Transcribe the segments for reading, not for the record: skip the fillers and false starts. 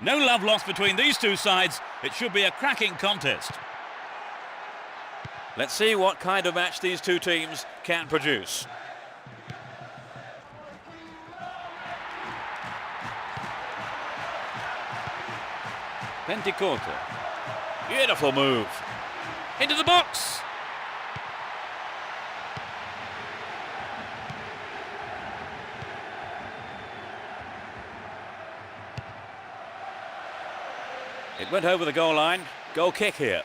No love lost between these two sides. It should be a cracking contest. Let's see what kind of match these two teams can produce. Técnico. Beautiful move. Into the box. It went over the goal line. Goal kick here.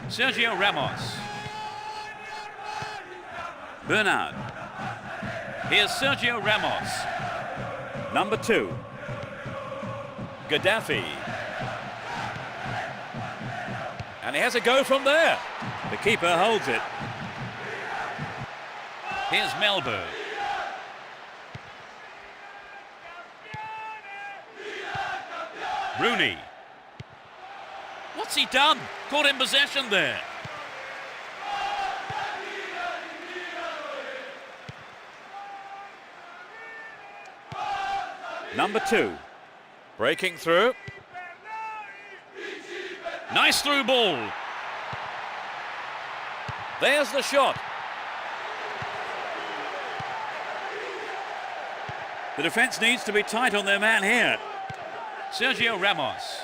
Sergio Ramos. Bernard. Here's Sergio Ramos. Number 2. Gaddafi. And he has a go from there. The keeper holds it. Here's Melberg. Rooney. What's he done? Caught in possession there. Number 2. Breaking through. Nice through ball. There's the shot. The defence needs to be tight on their man here. Sergio Ramos.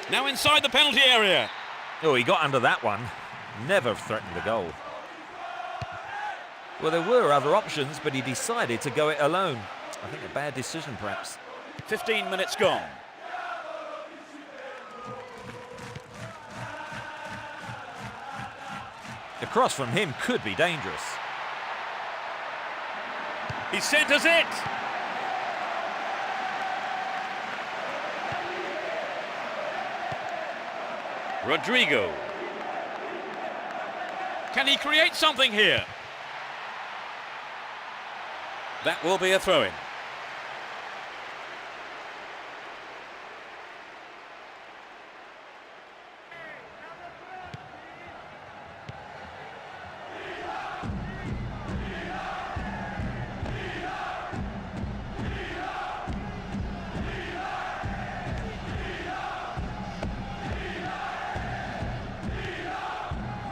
Now inside the penalty area. Oh, he got under that one. Never threatened the goal. Well, there were other options, but he decided to go it alone. I think a bad decision, perhaps. 15 minutes gone. The cross from him could be dangerous. He centres it. Rodrigo. Can he create something here? That will be a throw-in.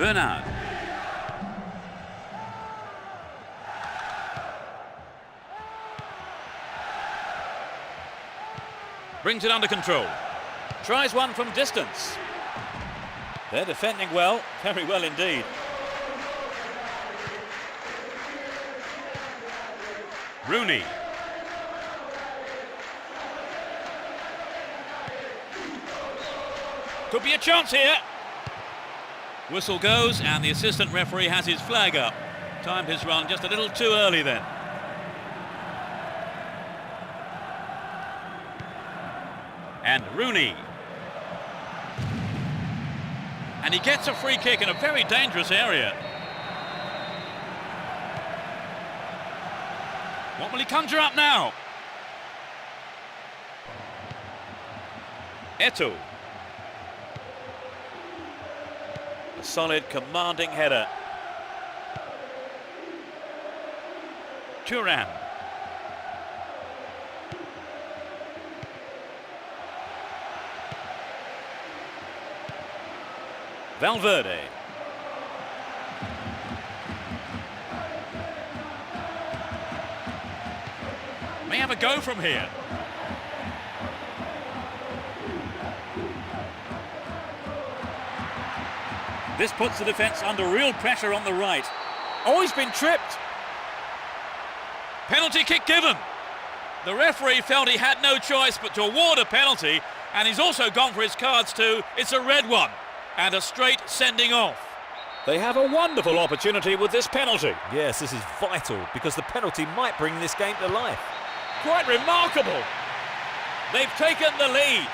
Bernard. Brings it under control. Tries one from distance. They're defending well, very well indeed. Rooney. Could be a chance here. Whistle goes and the assistant referee has his flag up. Timed his run just a little too early then. And Rooney. And he gets a free kick in a very dangerous area. What will he conjure up now? Eto'o. A solid, commanding header. Turan. Valverde. May have a go from here. This puts the defence under real pressure on the right. Oh, he's been tripped. Penalty kick given. The referee felt he had no choice but to award a penalty, and he's also gone for his cards too. It's a red one and a straight sending off. They have a wonderful opportunity with this penalty. Yes, this is vital because the penalty might bring this game to life. Quite remarkable. They've taken the lead.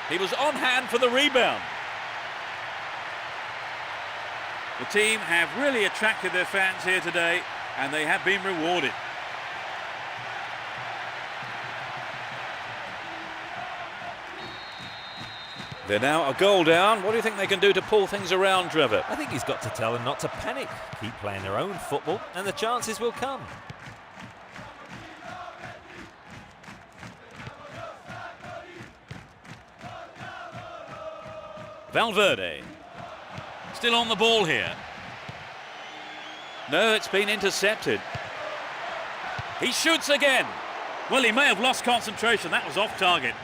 He was on hand for the rebound. The team have really attracted their fans here today, and they have been rewarded. They're now a goal down. What do you think they can do to pull things around, Trevor? I think he's got to tell them not to panic, keep playing their own football, and the chances will come. Valverde. Still on the ball here. No, it's been intercepted. He shoots again. Well, he may have lost concentration. That was off target.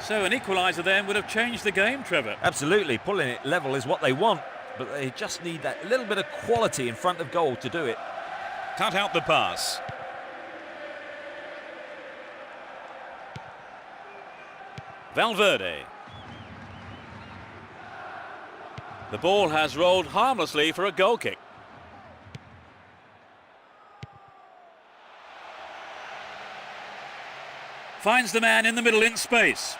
So an equaliser then would have changed the game, Trevor. Absolutely, pulling it level is what they want, but they just need that little bit of quality in front of goal to do it. Cut out the pass. Valverde. The ball has rolled harmlessly for a goal kick. Finds the man in the middle in space.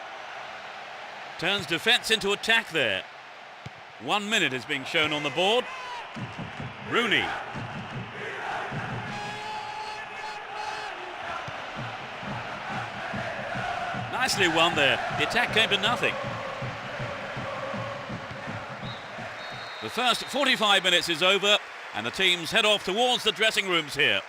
Turns defence into attack there. 1 minute is being shown on the board. Rooney. Nicely won there. The attack came to nothing. The first 45 minutes is over, and the teams head off towards the dressing rooms here.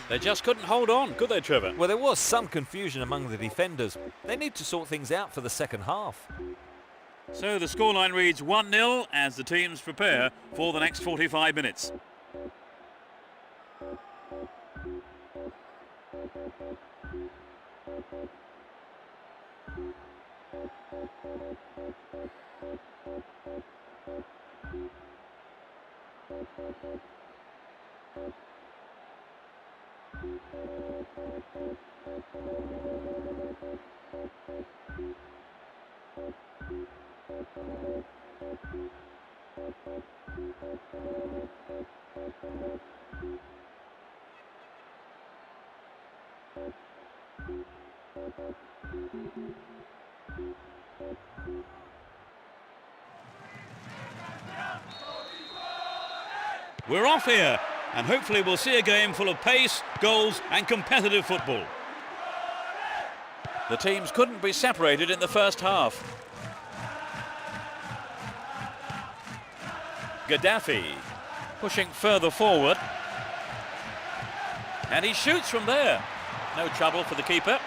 They just couldn't hold on, could they, Trevor? Well, there was some confusion among the defenders. They need to sort things out for the second half. So the scoreline reads 1-0 as the teams prepare for the next 45 minutes. We're off here, and hopefully we'll see a game full of pace, goals and competitive football. The teams couldn't be separated in the first half. Gaddafi pushing further forward. And he shoots from there. No trouble for the keeper.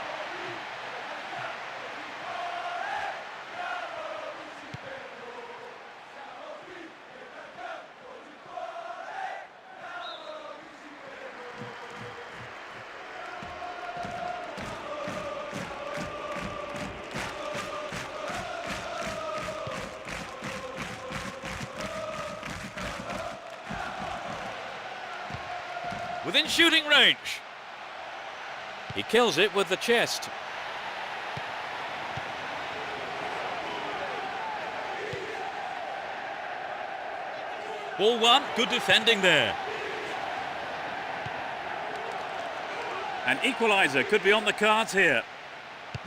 Within shooting range. He kills it with the chest. Ball one, good defending there. An equaliser could be on the cards here.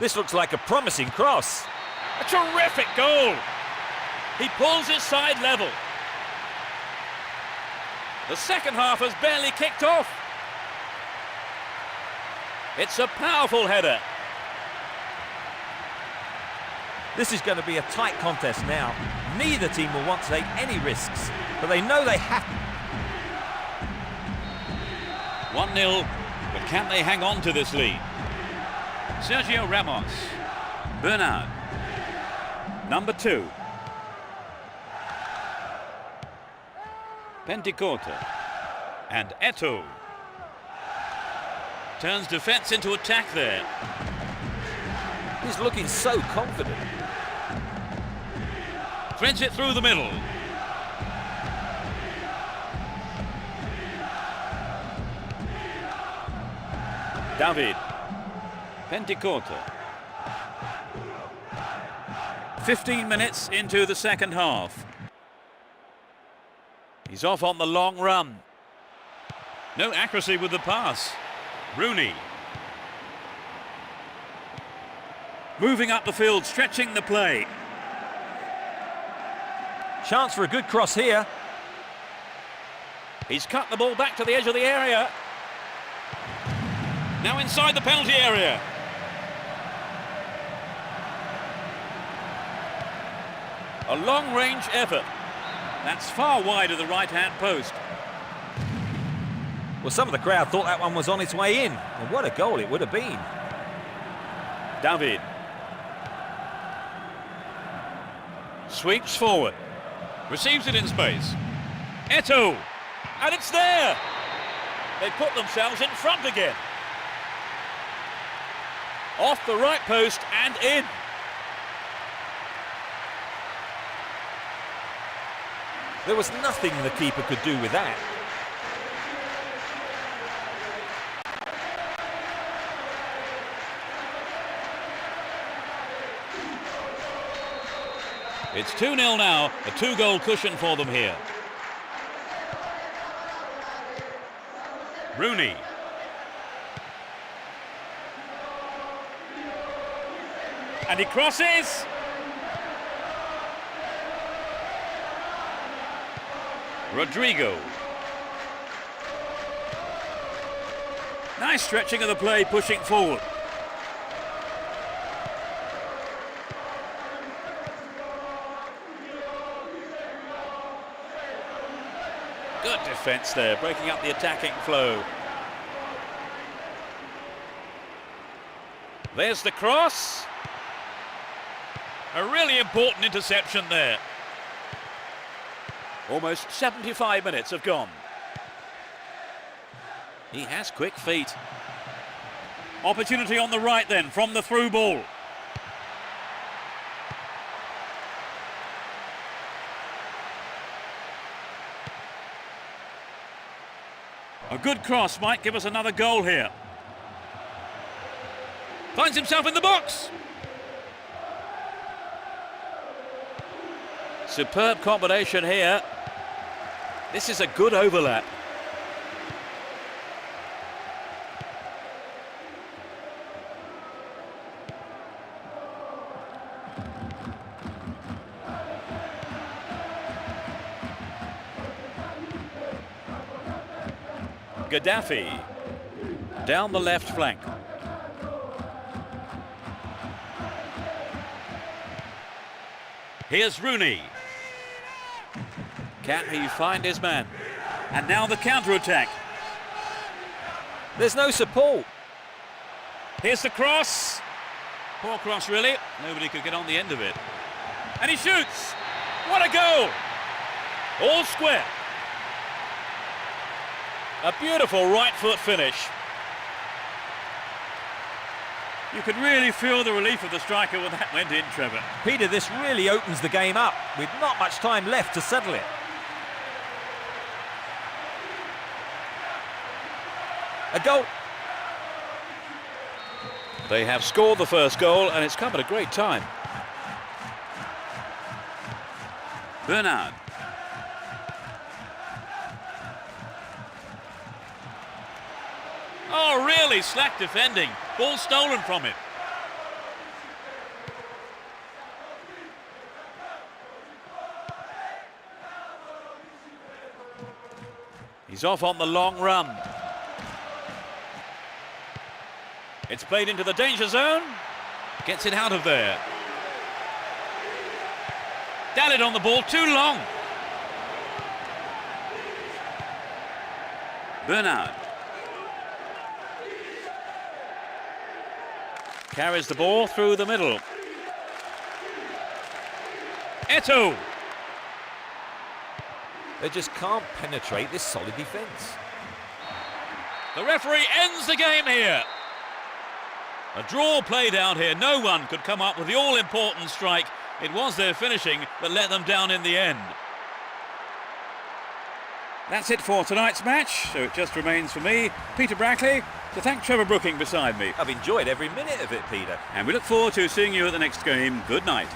This looks like a promising cross. A terrific goal. He pulls his side level. The second half has barely kicked off. It's a powerful header. This is going to be a tight contest now. Neither team will want to take any risks, but they know they have to. 1-0, but can they hang on to this lead? Sergio Ramos. Bernard. Number 2. Penticota. And Eto'o. Turns defence into attack there. He's looking so confident. Threads it through the middle. David. Penticota. 15 minutes into the second half. He's off on the long run. No accuracy with the pass. Rooney. Moving up the field, stretching the play. Chance for a good cross here. He's cut the ball back to the edge of the area. Now inside the penalty area. A long-range effort. That's far wide of the right-hand post. Well, some of the crowd thought that one was on its way in. And what a goal it would have been. David. Sweeps forward. Receives it in space. Eto'o. And it's there. They put themselves in front again. Off the right post and in. There was nothing the keeper could do with that. It's 2-0 now, a 2-goal cushion for them here. Rooney. And he crosses. Rodrigo. Nice stretching of the play, pushing forward. Good defence there, breaking up the attacking flow. There's the cross. A really important interception there. Almost 75 minutes have gone. He has quick feet. Opportunity on the right then from the through ball. A good cross might give us another goal here. Finds himself in the box. Superb combination here. This is a good overlap. Gaddafi down the left flank. Here's Rooney. Can he find his man? And now the counter-attack. There's no support. Here's the cross. Poor cross, really. Nobody could get on the end of it. And he shoots. What a goal! All square. A beautiful right foot finish. You could really feel the relief of the striker when that went in, Trevor. Peter, this really opens the game up with not much time left to settle it. A goal. They have scored the first goal and it's come at a great time. Bernard. Really slack defending. Ball stolen from him. He's off on the long run. It's played into the danger zone. Gets it out of there. Dallied on the ball too long. Bernard. Carries the ball through the middle. Eto'o. They just can't penetrate this solid defence. The referee ends the game here. A draw played out here. No one could come up with the all-important strike. It was their finishing that let them down in the end. That's it for tonight's match, so it just remains for me, Peter Brackley, to thank Trevor Brooking beside me. I've enjoyed every minute of it, Peter. And we look forward to seeing you at the next game. Good night.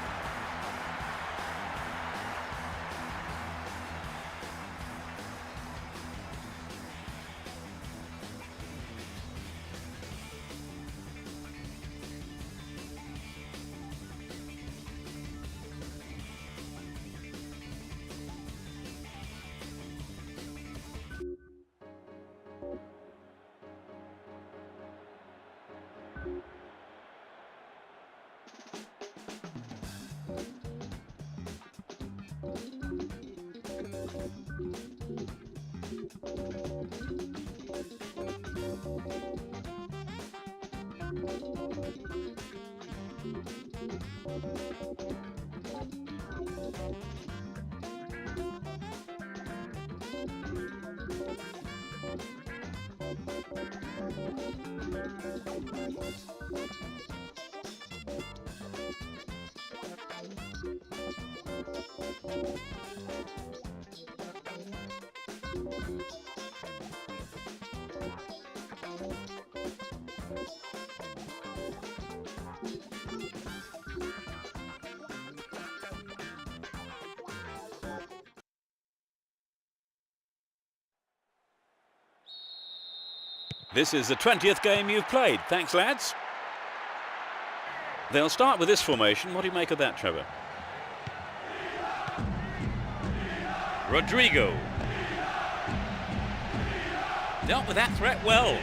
This is the 20th game you've played. Thanks, lads. They'll start with this formation. What do you make of that, Trevor? Rodrigo. Dealt with that threat well.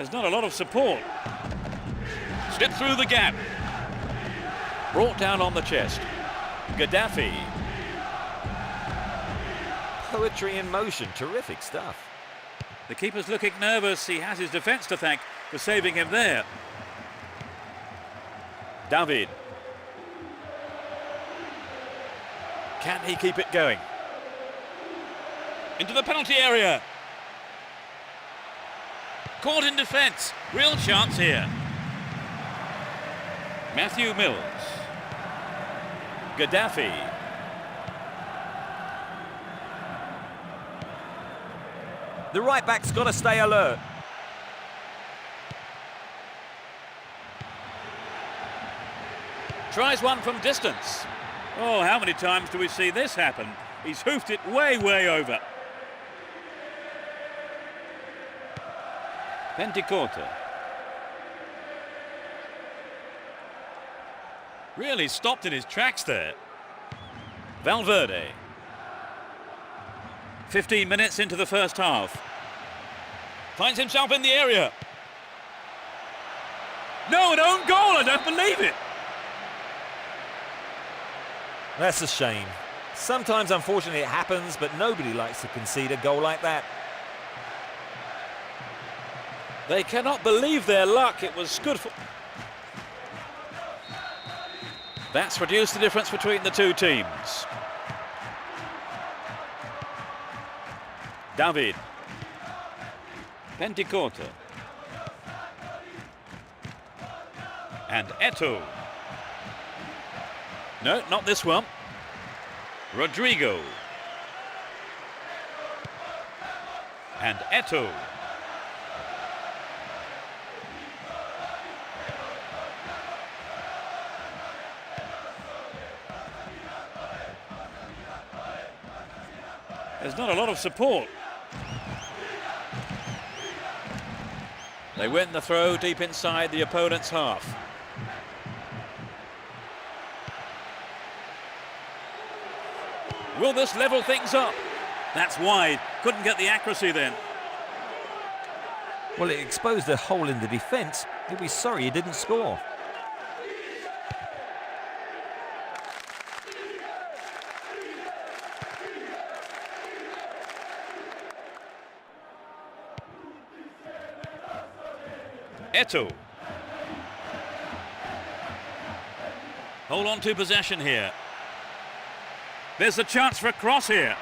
There's not a lot of support. Slipped through the gap. Brought down on the chest. Gaddafi. Poetry in motion, terrific stuff. The keeper's looking nervous. He has his defence to thank for saving him there. David. Can he keep it going? Into the penalty area. Caught in defence. Real chance here. Matthew Mills. Gaddafi. The right back's got to stay alert. Tries one from distance. Oh, how many times do we see this happen? He's hoofed it way, way over. Penticorta. Really stopped in his tracks there. Valverde. 15 minutes into the first half. Finds himself in the area. No, an own goal, I don't believe it. That's a shame. Sometimes, unfortunately, it happens, but nobody likes to concede a goal like that. They cannot believe their luck. It was good for... That's reduced the difference between the two teams. David. Penticorta. And Eto'o. No, not this one. Rodrigo. And Eto'o. There's not a lot of support. They win the throw deep inside the opponent's half. Will this level things up? That's wide. Couldn't get the accuracy then. Well, it exposed a hole in the defence. He'll be sorry he didn't score. Eto'o. Hold on to possession here. There's a chance for a cross here.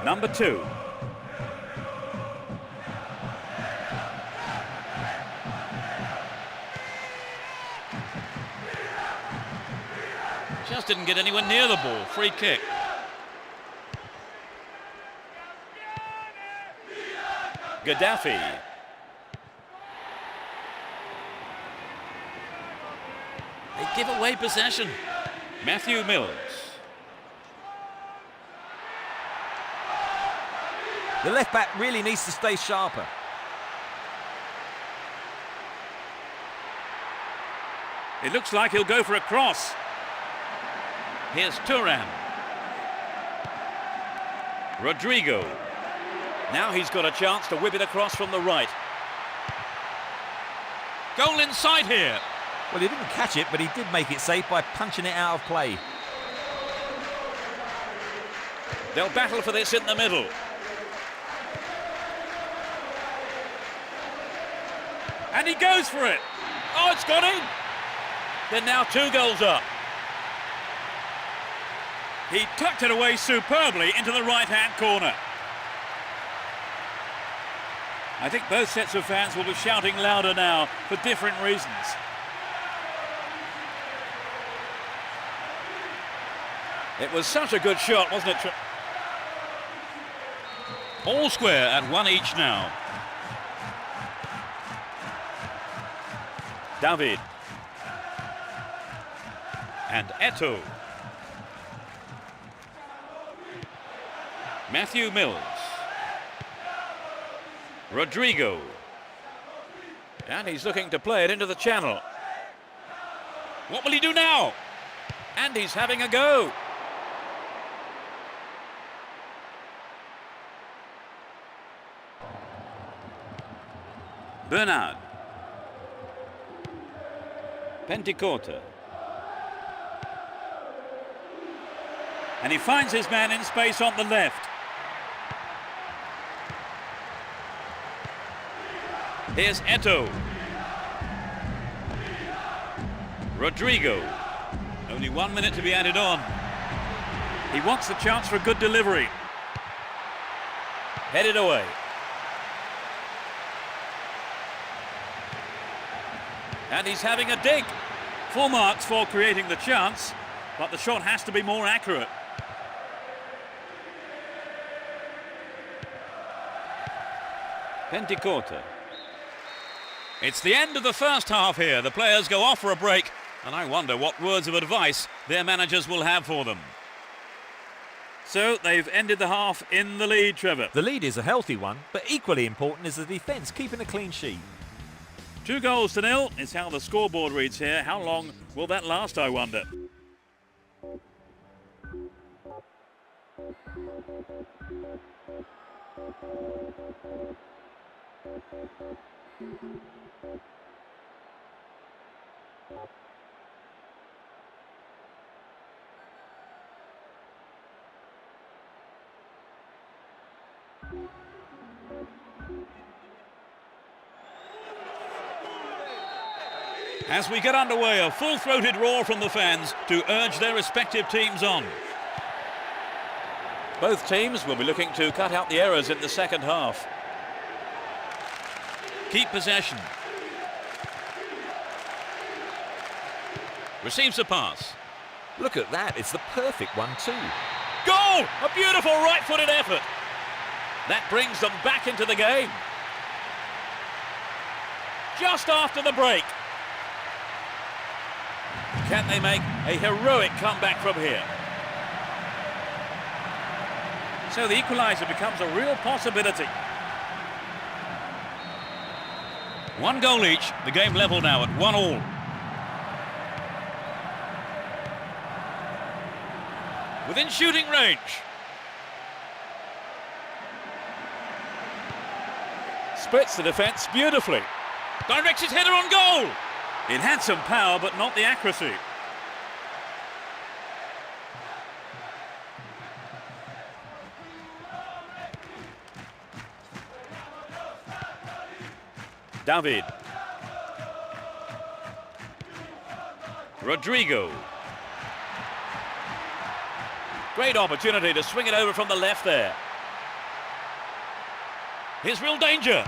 Number 2. Just didn't get anywhere near the ball. Free kick. Gaddafi. They give away possession. Matthew Mills. The left back really needs to stay sharper. It looks like he'll go for a cross. Here's Turan. Rodrigo. Now he's got a chance to whip it across from the right. Goal inside here. Well, he didn't catch it, but he did make it safe by punching it out of play. They'll battle for this in the middle. And he goes for it. Oh, it's got in. They're now 2 goals up. He tucked it away superbly into the right-hand corner. I think both sets of fans will be shouting louder now for different reasons. It was such a good shot, wasn't it? All square at 1 each now. David. And Eto'o. Matthew Mills. Rodrigo. And he's looking to play it into the channel. What will he do now? And he's having a go. Bernard. Pentecourt. And he finds his man in space on the left. Here's Eto'o. Rodrigo. Only 1 minute to be added on. He wants the chance for a good delivery. Headed away. And he's having a dig. 4 marks for creating the chance, but the shot has to be more accurate. Pentecourt. It's the end of the first half here. The players go off for a break, and I wonder what words of advice their managers will have for them. So they've ended the half in the lead, Trevor. The lead is a healthy one, but equally important is the defence, keeping a clean sheet. 2-0 is how the scoreboard reads here. How long will that last, I wonder? As we get underway, a full-throated roar from the fans to urge their respective teams on. Both teams will be looking to cut out the errors in the second half. Keep possession. Receives a pass. Look at that, it's the perfect one too. Goal! A beautiful right-footed effort. That brings them back into the game. just after the break. Can they make a heroic comeback from here? So the equaliser becomes a real possibility. One goal each, the game level now at 1-1. Within shooting range. Splits the defence beautifully. Directs his header on goal. It had some power, but not the accuracy. David. Rodrigo. Great opportunity to swing it over from the left there. Here's real danger.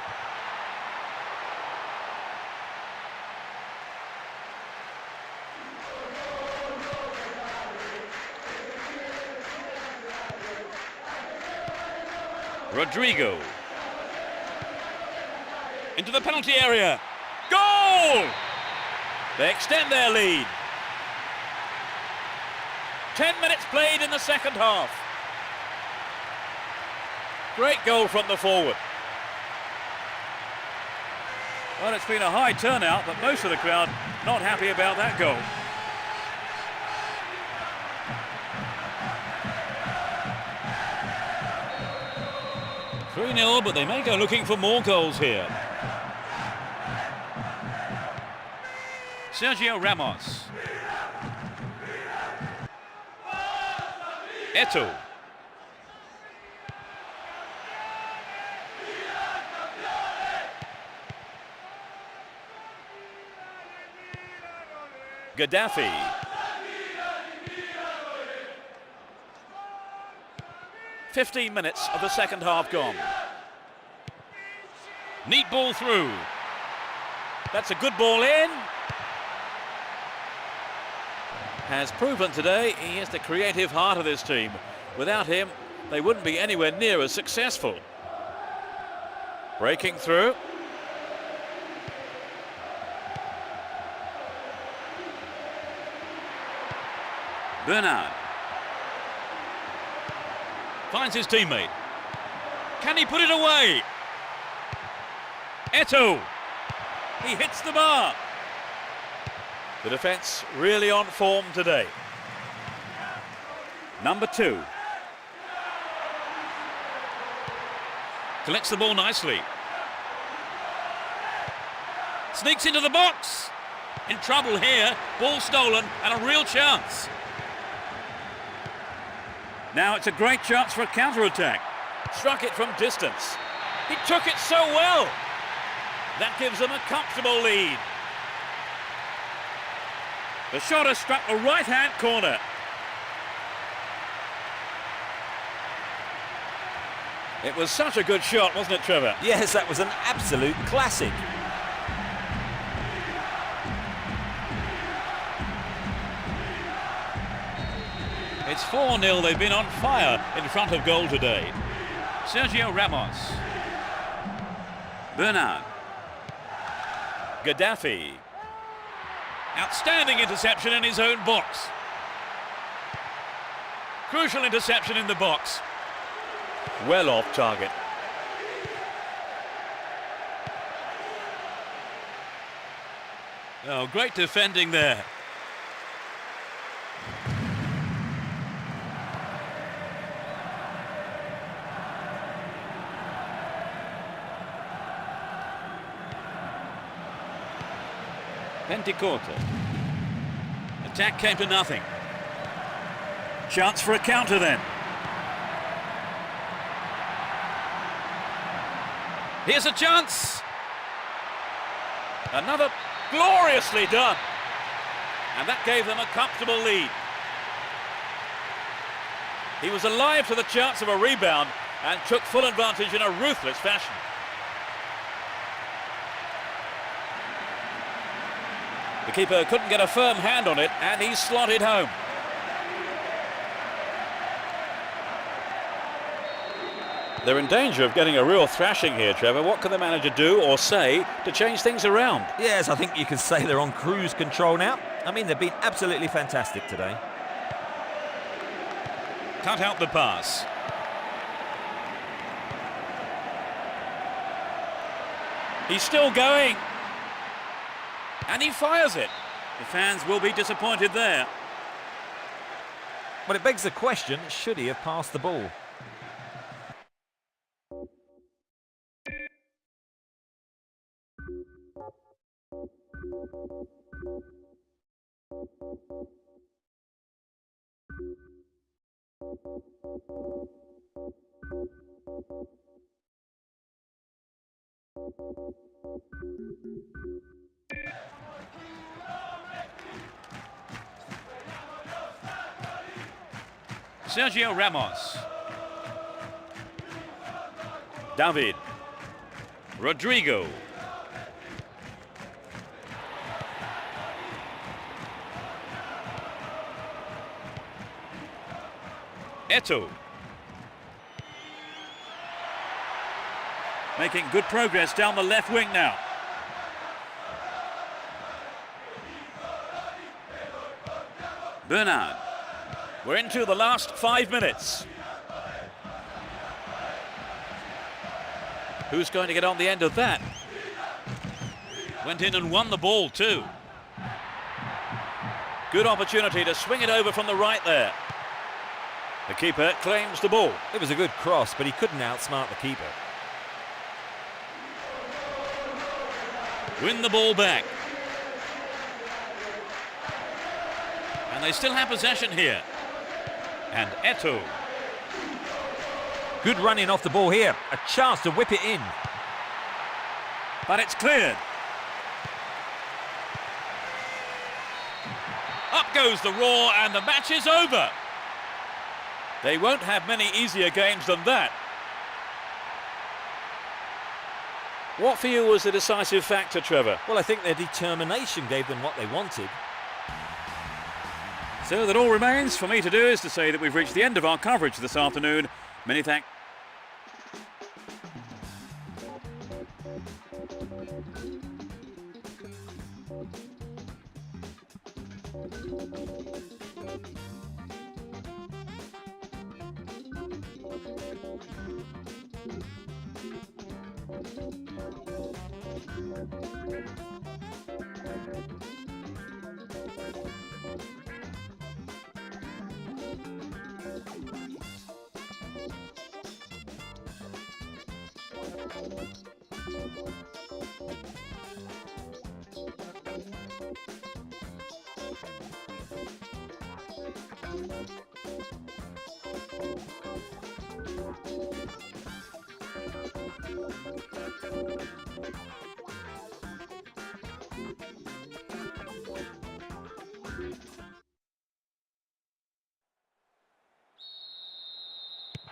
Rodrigo. Into the penalty area. Goal! They extend their lead. 10 minutes played in the second half. Great goal from the forward. Well, it's been a high turnout, but most of the crowd not happy about that goal. (3-0), but they may go looking for more goals here. Sergio Ramos. Eto'o. Gaddafi. "15 minutes of the second half gone. Neat ball through. That's a good ball in. Has proven today he is the creative heart of this team. Without him, they wouldn't be anywhere near as successful. Breaking through. Bernard. Finds his teammate. Can he put it away? Eto'o. He hits the bar. The defence really on form today. Number 2. Collects the ball nicely. Sneaks into the box. In trouble here. Ball stolen and a real chance. Now it's a great chance for a counter-attack. Struck it from distance. He took it so well. That gives them a comfortable lead. The shot has struck the right-hand corner. It was such a good shot, wasn't it, Trevor? Yes, that was an absolute classic. It's 4-0. They've been on fire in front of goal today. Sergio Ramos. Bernard. Gaddafi. Outstanding interception in his own box. Crucial interception in the box. Well off target. Oh, great defending there. Pentecote. Attack came to nothing. Chance for a counter then. Here's a chance. Another gloriously done. And that gave them a comfortable lead. He was alive to the chance of a rebound and took full advantage in a ruthless fashion. The keeper couldn't get a firm hand on it, and he slotted home. They're in danger of getting a real thrashing here, Trevor. What can the manager do or say to change things around? Yes, I think you can say they're on cruise control now. I mean, they've been absolutely fantastic today. Cut out the pass. He's still going. And he fires it. The fans will be disappointed there. But it begs the question, should he have passed the ball? Sergio Ramos. David. Rodrigo. Eto'o. Making good progress down the left wing now. Bernard. We're into the last 5 minutes. Who's going to get on the end of that? Went in and won the ball too. Good opportunity to swing it over from the right there. The keeper claims the ball. It was a good cross, but he couldn't outsmart the keeper. Win the ball back. And they still have possession here. And Eto'o. Good running off the ball here. A chance to whip it in. But it's cleared. Up goes the roar and the match is over. They won't have many easier games than that. What for you was the decisive factor, Trevor? Well, I think their determination gave them what they wanted. So that all remains for me to do is to say that we've reached the end of our coverage this afternoon. Many thanks.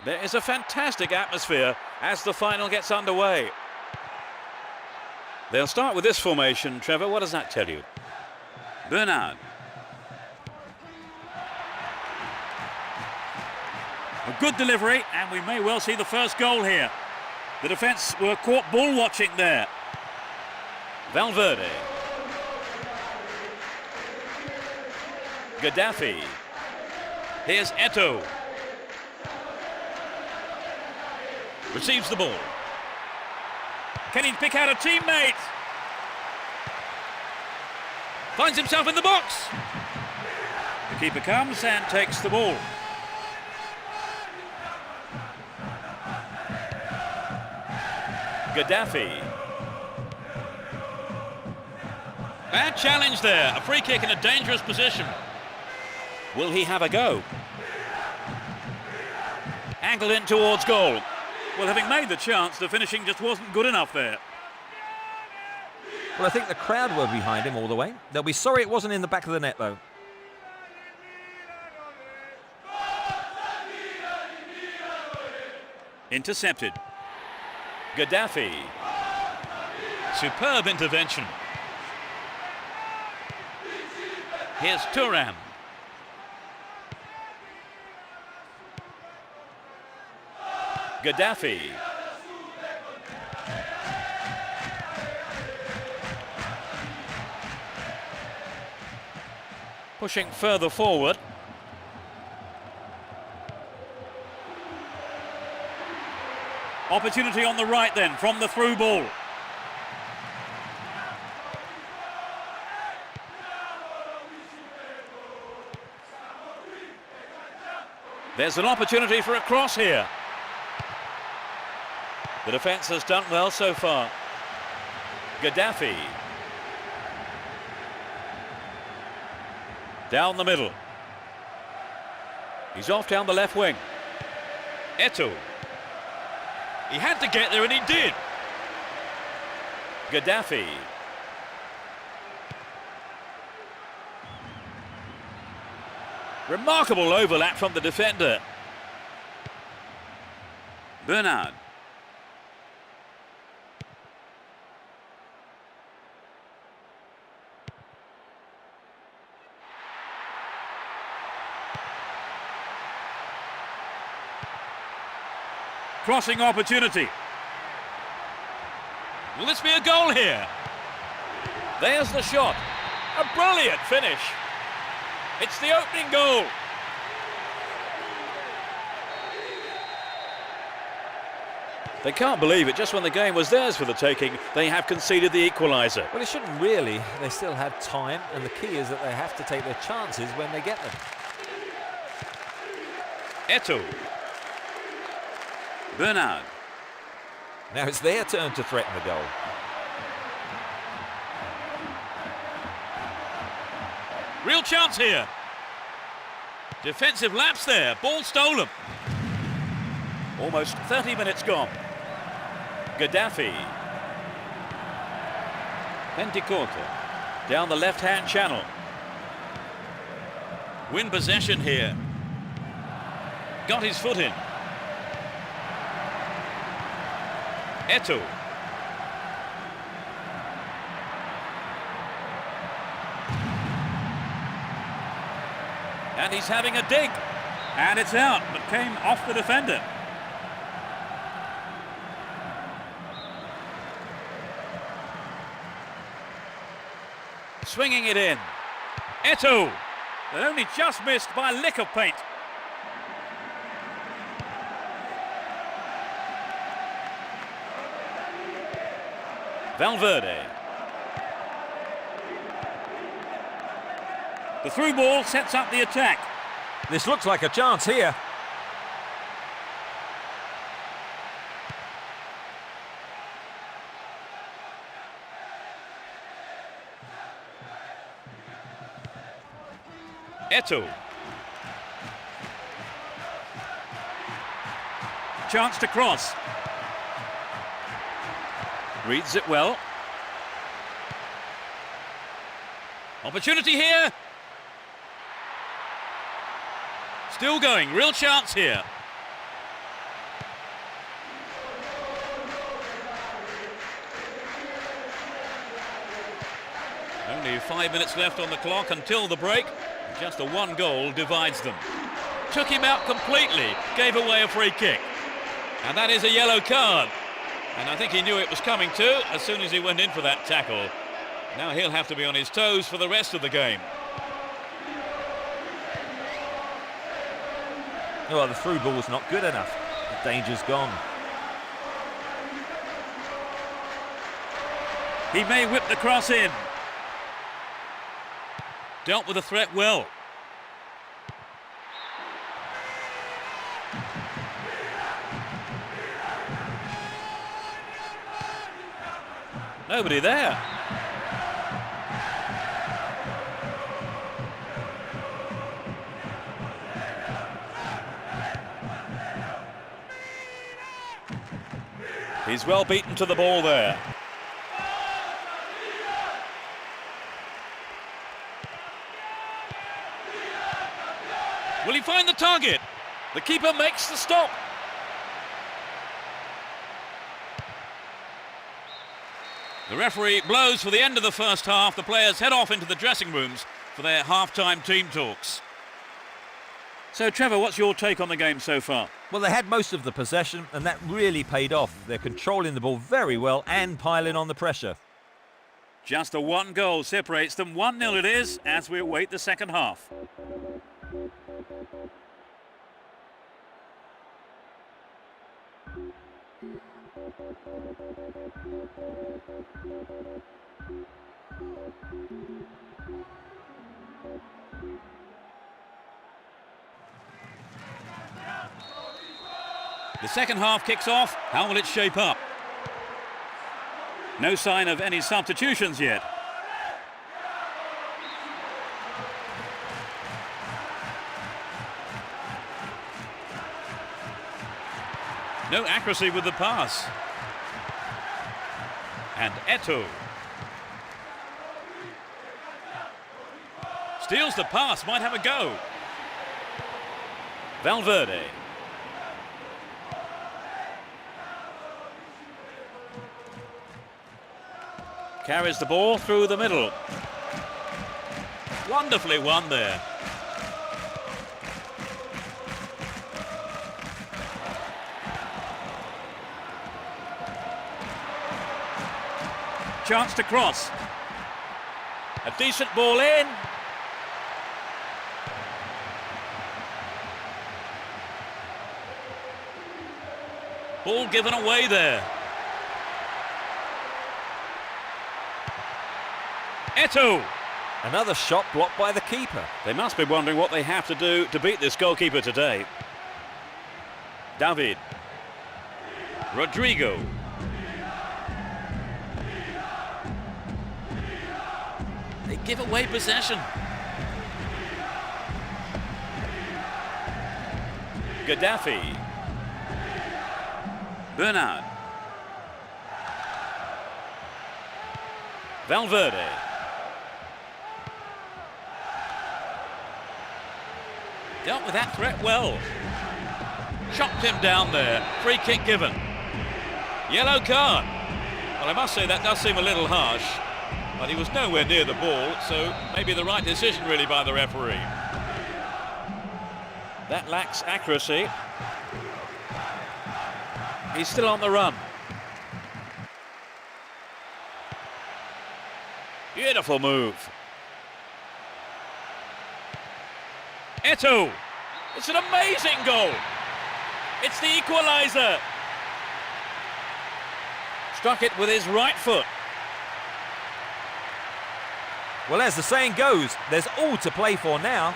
There is a fantastic atmosphere as the final gets underway. They'll start with this formation, Trevor. What does that tell you? Bernard. A good delivery, and we may well see the first goal here. The defence were caught ball watching there. Valverde. Gaddafi. Here's Eto'o. Receives the ball. Can he pick out a teammate? Finds himself in the box. The keeper comes and takes the ball. Gaddafi. Bad challenge there. A free kick in a dangerous position. Will he have a go? Angled in towards goal. Well, having made the chance, the finishing just wasn't good enough there. Well, I think the crowd were behind him all the way. They'll be sorry it wasn't in the back of the net, though. Intercepted. Gaddafi. Superb intervention. Here's Thuram. Gaddafi. Pushing further forward. Opportunity on the right then from the through ball. There's an opportunity for a cross here. The defence has done well so far. Gaddafi. Down the middle. He's off down the left wing. Eto'o. He had to get there and he did. Gaddafi. Remarkable overlap from the defender. Bernard. Crossing opportunity. Will this be a goal here? There's the shot. A brilliant finish. It's the opening goal. They can't believe it. Just when the game was theirs for the taking, they have conceded the equaliser. Well, it shouldn't really. They still have time, and the key is that they have to take their chances when they get them. Eto'o. Bernard. Now it's their turn to threaten the goal. Real chance here. Defensive lapse there. Ball stolen. Almost 30 minutes gone. Gaddafi. Técnico. Down the left-hand channel. Win possession here. Got his foot in. Eto'o. And he's having a dig. And it's out, but came off the defender. Swinging it in. Eto'o. But only just missed by a lick of paint. Valverde. The through ball sets up the attack. This looks like a chance here. Eto'o. Chance to cross. Reads it well. Opportunity here. Still going, real chance here. Only 5 minutes left on the clock until the break. Just a one goal divides them. Took him out completely, gave away a free kick. And that is a yellow card. And I think he knew it was coming too as soon as he went in for that tackle. Now he'll have to be on his toes for the rest of the game. Well, the through ball was not good enough. The danger's gone. He may whip the cross in. Dealt with the threat well. Nobody there. He's well beaten to the ball there. Will he find the target? The keeper makes the stop. The referee blows for the end of the first half. The players head off into the dressing rooms for their half-time team talks. So, Trevor, what's your take on the game so far? Well, they had most of the possession, and that really paid off. They're controlling the ball very well and piling on the pressure. Just the one goal separates them. 1-0 it is as we await the second half. The second half kicks off. How will it shape up? No sign of any substitutions yet. No accuracy with the pass. And Eto'o steals the pass, might have a go. Valverde. Carries the ball through the middle. Wonderfully won there. Chance to cross. A decent ball in. Ball given away there. Eto'o. Another shot blocked by the keeper. They must be wondering what they have to do to beat this goalkeeper today. David. Rodrigo. They give away possession. Gaddafi. Bernard. Valverde. Dealt with that threat well. Chopped him down there. Free kick given. Yellow card. Well, I must say that does seem a little harsh, but he was nowhere near the ball, so maybe the right decision really by the referee. That lacks accuracy. He's still on the run. Beautiful move. Eto'o. It's an amazing goal. It's the equaliser. Struck it with his right foot. Well, as the saying goes, there's all to play for now.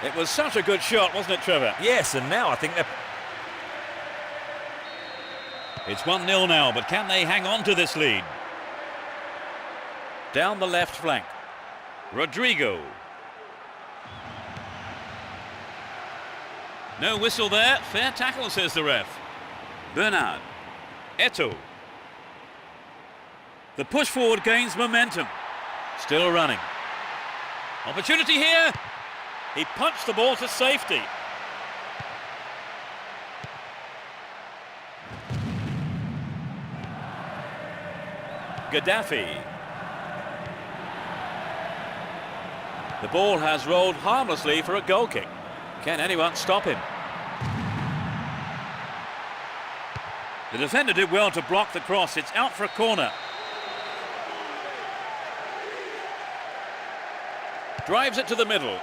It was such a good shot, wasn't it, Trevor? Yes, and now I think they're... It's 1-0 now, but can they hang on to this lead? Down the left flank. Rodrigo. No whistle there. Fair tackle, says the ref. Bernard. Eto'o. The push forward gains momentum. Still running. Opportunity here. He punched the ball to safety. Gaddafi. The ball has rolled harmlessly for a goal kick. Can anyone stop him? The defender did well to block the cross. It's out for a corner. Drives it to the middle.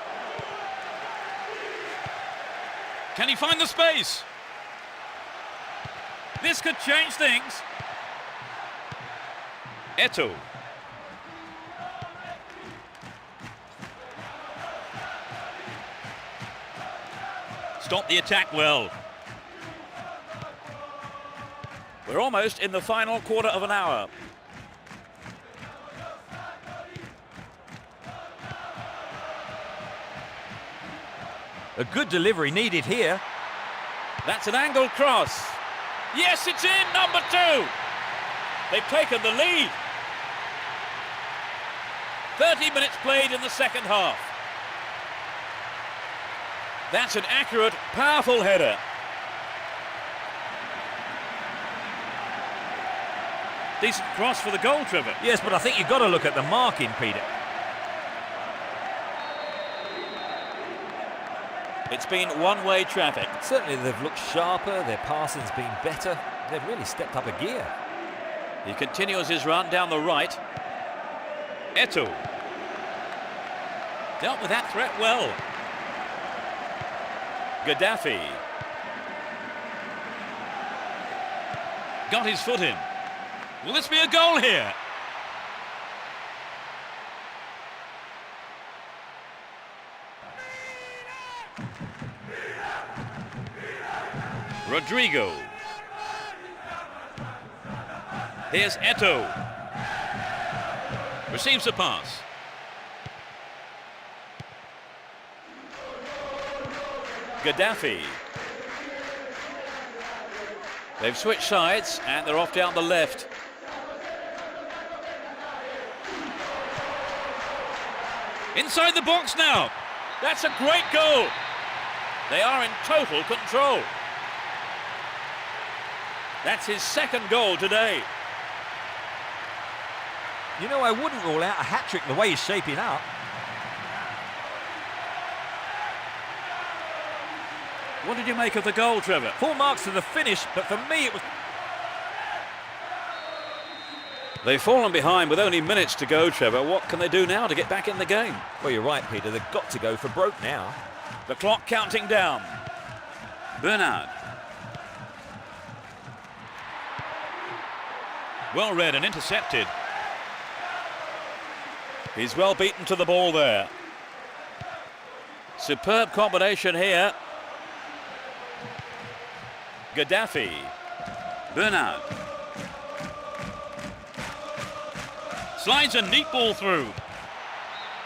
Can he find the space? This could change things. Eto'o. Stopped the attack well. We're almost in the final quarter of an hour. A good delivery needed here. That's an angled cross. Yes, it's in, number 2. They've taken the lead. 30 minutes played in the second half. That's an accurate, powerful header. Decent cross for the goal, Trevor. Yes, but I think you've got to look at the marking, Peter. It's been one-way traffic. Certainly they've looked sharper, their passing's been better. They've really stepped up a gear. He continues his run down the right. Eto'o. Dealt with that threat well. Gaddafi. Got his foot in. Will this be a goal here? Rodrigo. Here's Eto'o. Receives the pass. Gaddafi. They've switched sides and they're off down the left. Inside the box now. That's a great goal. They are in total control. That's his second goal today. You know, I wouldn't rule out a hat-trick the way he's shaping up. What did you make of the goal, Trevor? Full marks to the finish, but for me it was... They've fallen behind with only minutes to go, Trevor. What can they do now to get back in the game? Well, you're right, Peter. They've got to go for broke now. The clock counting down. Bernard. Well read and intercepted. He's well beaten to the ball there. Superb combination here. Gaddafi. Bernard. Slides a neat ball through.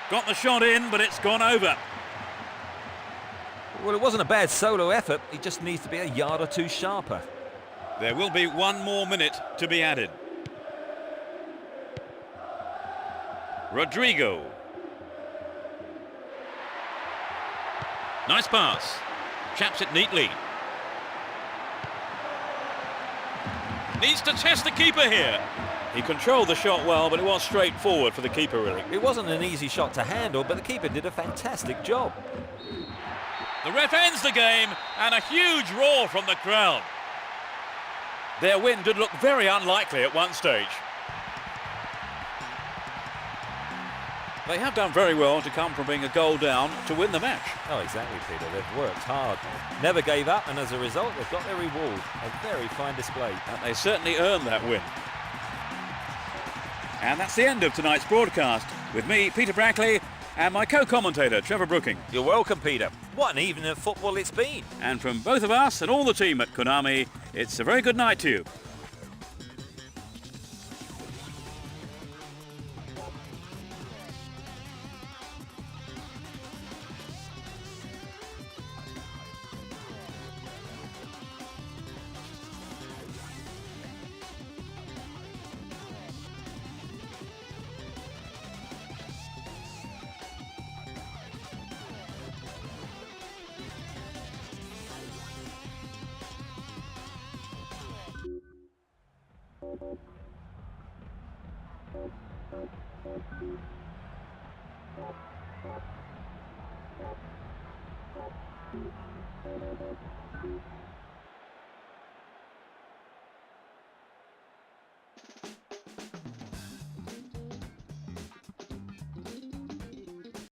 Got the shot in, but it's gone over. Well, it wasn't a bad solo effort. He just needs to be a yard or two sharper. There will be one more minute to be added. Rodrigo. Nice pass. Chaps it neatly. Needs to test the keeper here. He controlled the shot well, but it was straightforward for the keeper, really. It wasn't an easy shot to handle, but the keeper did a fantastic job. The ref ends the game, and a huge roar from the crowd. Their win did look very unlikely at one stage. They have done very well to come from being a goal down to win the match. Oh, exactly, Peter. They've worked hard, never gave up, and as a result, they've got their reward. A very fine display. And they certainly earned that win. And that's the end of tonight's broadcast, with me, Peter Brackley, and my co-commentator, Trevor Brooking. You're welcome, Peter. What an evening of football it's been. And from both of us and all the team at Konami, it's a very good night to you.